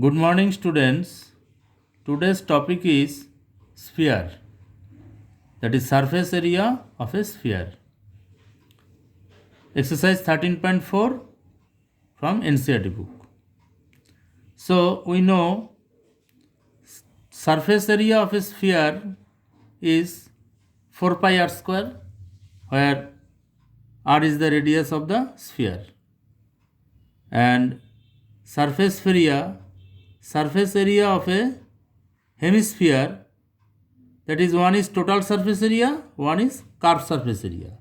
Good morning, students. Today's topic is sphere, that is surface area of a sphere. Exercise 13.4 from NCERT book. So we know surface area of a sphere is 4 pi r square, where r is the radius of the sphere, and surface area of a hemisphere, that is, one is total surface area, one is curved surface area.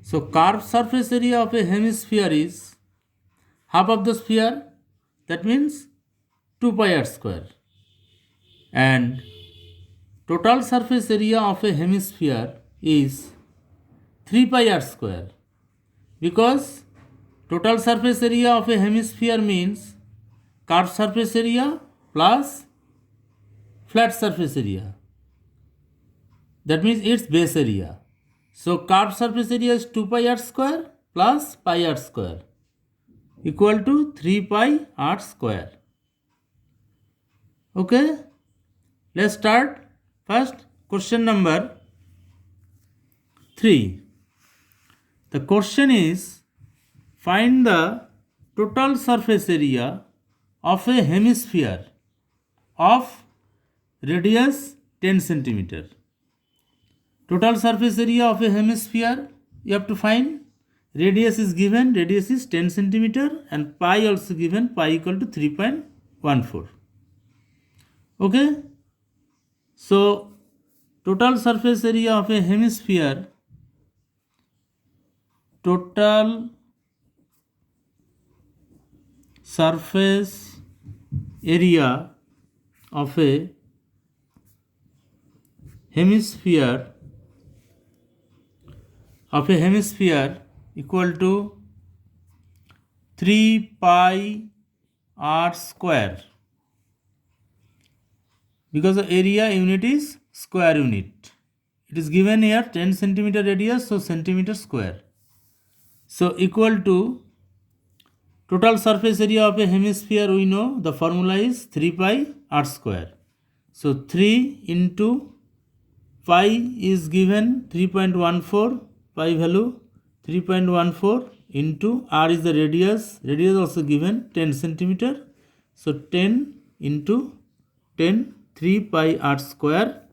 So curved surface area of a hemisphere is half of the sphere, that means 2 pi r square, and total surface area of a hemisphere is 3 pi r square, because total surface area of a hemisphere means curved surface area plus flat surface area, that means its base area. So curved surface area is 2 pi r square plus pi r square equal to 3 pi r square. Okay, let's start. First, question number 3. The question is, find the total surface area of a hemisphere of radius 10 centimeter. Total surface area of a hemisphere you have to find. Radius is given, radius is 10 centimeter, and pi also given, pi equal to 3.14. Okay, so total surface area of a hemisphere, total surface area of a hemisphere equal to 3 pi r square, because the area unit is square unit. It is given here 10 centimeter radius, so centimeter square. So equal to total surface area of a hemisphere, we know the formula is 3 pi r square. So 3 into pi is given 3.14, pi value 3.14 into r is the radius also given 10 centimeter. So 10 into 10, 3 pi r square,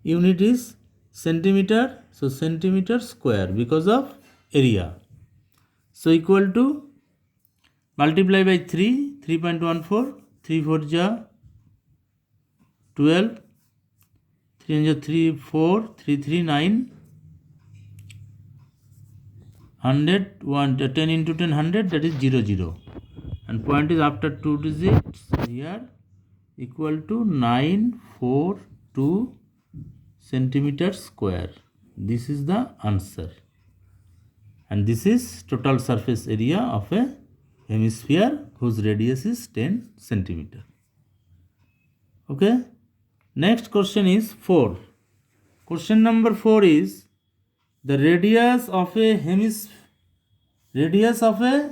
unit is centimeter, so centimeter square because of area. So equal to, multiply by 3, 3.14, 3 4 ja 12, 3 ja 3 4, 3 3 9, 100, 10 into 10 100, that is 0 0, and point is after 2 digits here, equal to 942 centimeter square. This is the answer, and this is total surface area of a hemisphere whose radius is 10 centimeter. Okay, next question is 4. Question number 4 is, the radius of a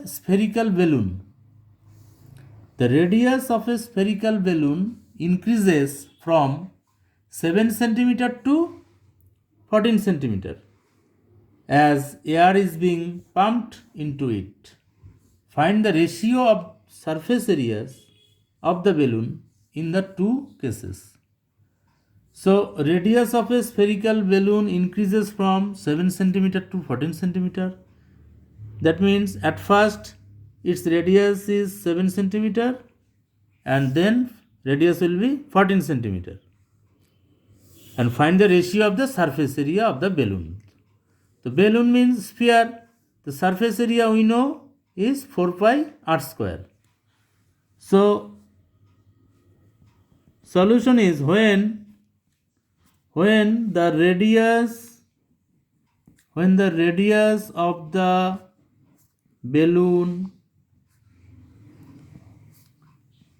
spherical balloon. The radius of a spherical balloon increases from 7 centimeter to 14 centimeter as air is being pumped into it. Find the ratio of surface areas of the balloon in the two cases. So radius of a spherical balloon increases from 7 centimeter to 14 centimeter. That means at first its radius is 7 centimeter, and then radius will be 14 centimeter. And find the ratio of the surface area of the balloon. The balloon means sphere. The surface area we know is 4 pi r square. So solution is, when the radius of the balloon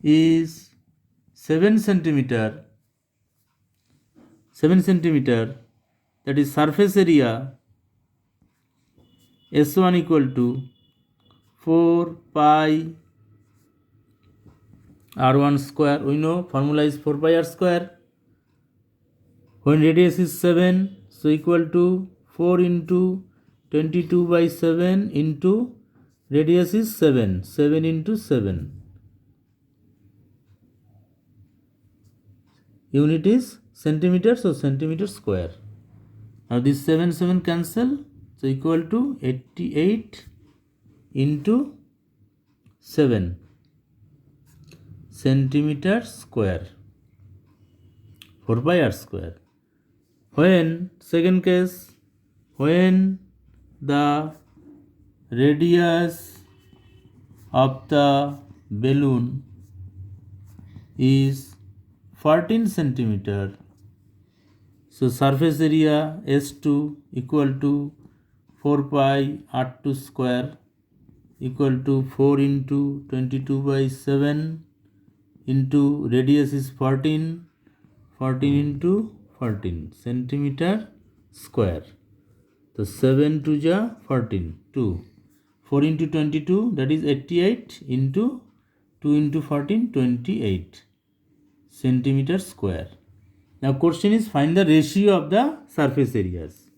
is 7 centimeter, that is surface area S1 equal to 4 pi r1 square, we know formula is 4 pi r square. When radius is 7, so equal to 4 into 22 by 7 into radius is 7, 7 into 7. Unit is centimeter, so centimeter square. Now this 7 cancel, so equal to 88 into 7 centimeter square, 4 pi r square. When, second case, when the radius of the balloon is 14 centimeter, so surface area S2 equal to 4 pi R2 square equal to 4 into 22 by 7 into radius is 14, 14 into 14 centimeter square. So 7 to ja 14, 2. 4 into 22, that is 88 into 2 into 14, 28 centimeter square. Now question is find the ratio of the surface areas.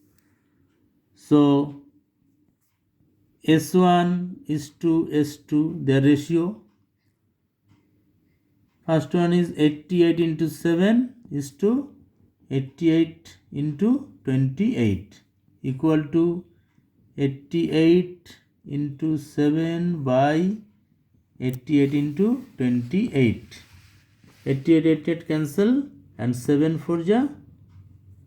So S1 is to S2, their ratio. First one is 88 into 7 is to 88 into 28 equal to 88 into 7 by 88 into 28. 88, 88 cancel and 7 4 ja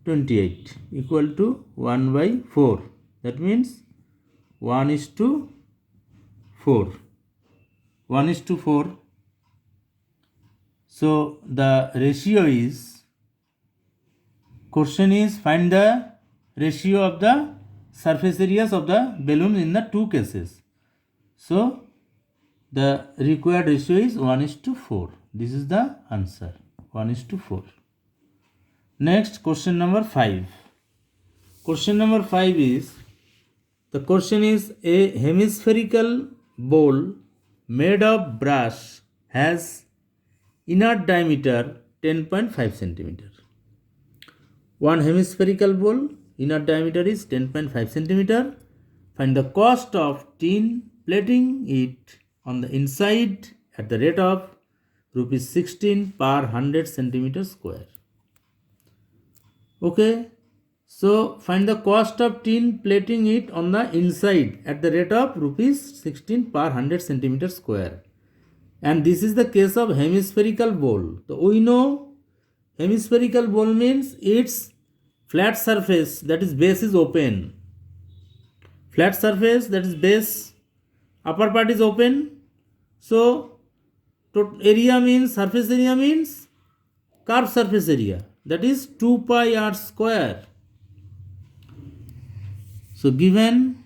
28 equal to 1 by 4. That means 1 is to 4. 1 is to 4. So the ratio is, question is find the ratio of the surface areas of the balloon in the two cases. So the required ratio is 1 is to 4. This is the answer, 1 is to 4. Next, question number 5. Question number 5 is, the question is a hemispherical bowl made of brass has inner diameter 10.5 centimeter. One hemispherical bowl, inner diameter is 10.5 centimeter. Find the cost of tin plating it on the inside at the rate of rupees 16 per 100 centimeter square. Okay, so find the cost of tin plating it on the inside at the rate of rupees 16 per 100 centimeter square. And this is the case of hemispherical bowl. So we know hemispherical bowl means its flat surface, that is base is open. Flat surface, that is base, upper part is open. So area means, surface area means curved surface area, that is 2 pi r square. So given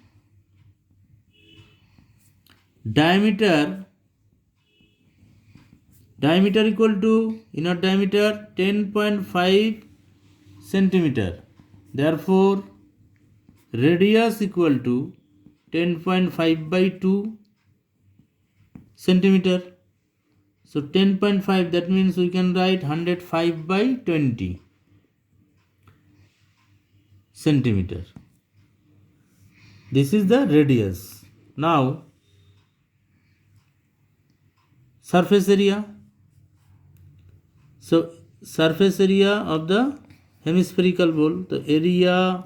diameter equal to inner diameter 10.5 centimeter, therefore radius equal to 10.5 by 2 centimeter. So 10.5, that means we can write 105 by 20 centimeter. This is the radius. Now surface area. So surface area of the hemispherical bowl, the area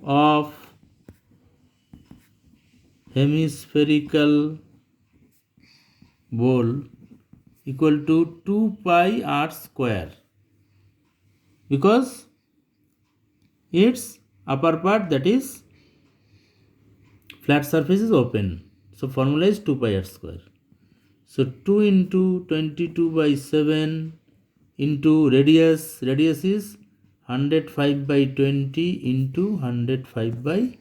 of hemispherical bowl equal to 2 pi r square, because its upper part, that is flat surface, is open. So formula is 2 pi r square. So 2 into 22 by 7 into radius is 105 by 20 into 105 by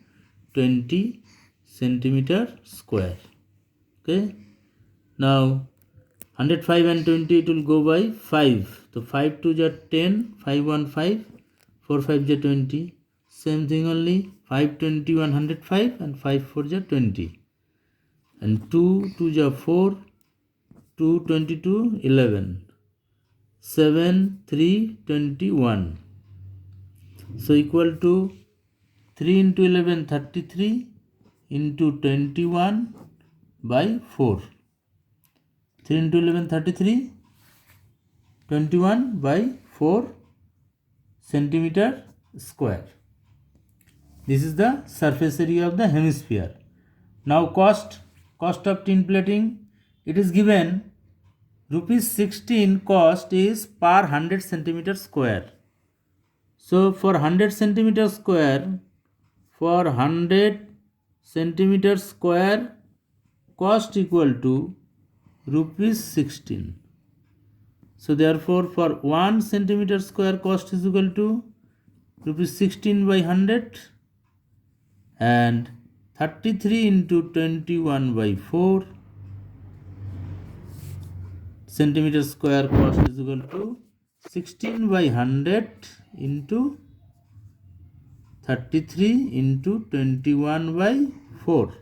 20 centimeter square. Okay. Now 105 and 20, it will go by 5. So 5 2 ja 10, 5 1 5, 4 5 ja 20. Same thing only, 5 20 105 and 5 4 ja 20. And 2 2 ja 4, 2, 22, 11. 7, 3, 21. So equal to 3 into 11, 33 into 21 by 4. 3 into 11, 33, 21 by 4 centimeter square. This is the surface area of the hemisphere. Now cost of tin plating, it is given rupees 16 cost is per 100 centimeter square. So for 100 centimeter square, for 100 centimeter square cost equal to rupees 16. So therefore for 1 centimeter square cost is equal to rupees 16 by 100, and 33 into 21 by 4 centimeter square cost is equal to 16 by 100 into 33 into 21 by 4.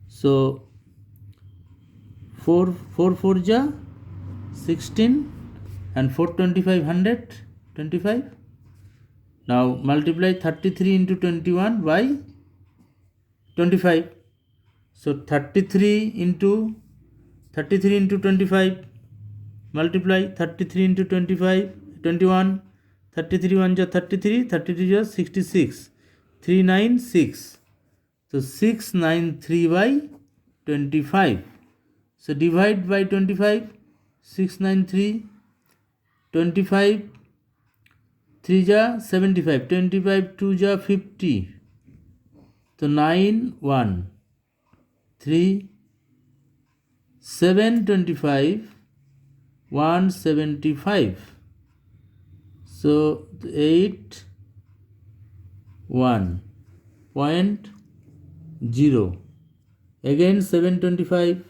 So 4 4 ja 16 and 4 25 100 25. Now multiply 33 into 21 by 25. So 33 into 25, multiply 33 into 25, 21, 33 1 ja 33, 33 ja 66, 396. So 693 by 25. So divide by 25, 693, 25, 3 ja 75, 25 2 ja 50. So 9 1 3 725 175. So 8 1.0. Again 725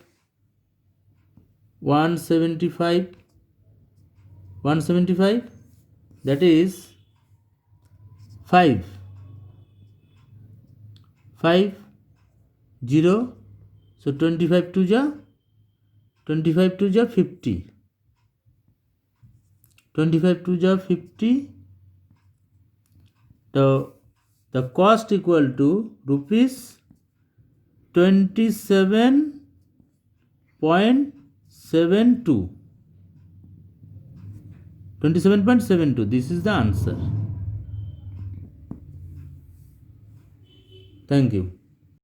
175 that is 5 0. So 25 2 ja 50. 25 2 ja 50. So the cost equal to rupees 27.72. 27.72. This is the answer. Thank you.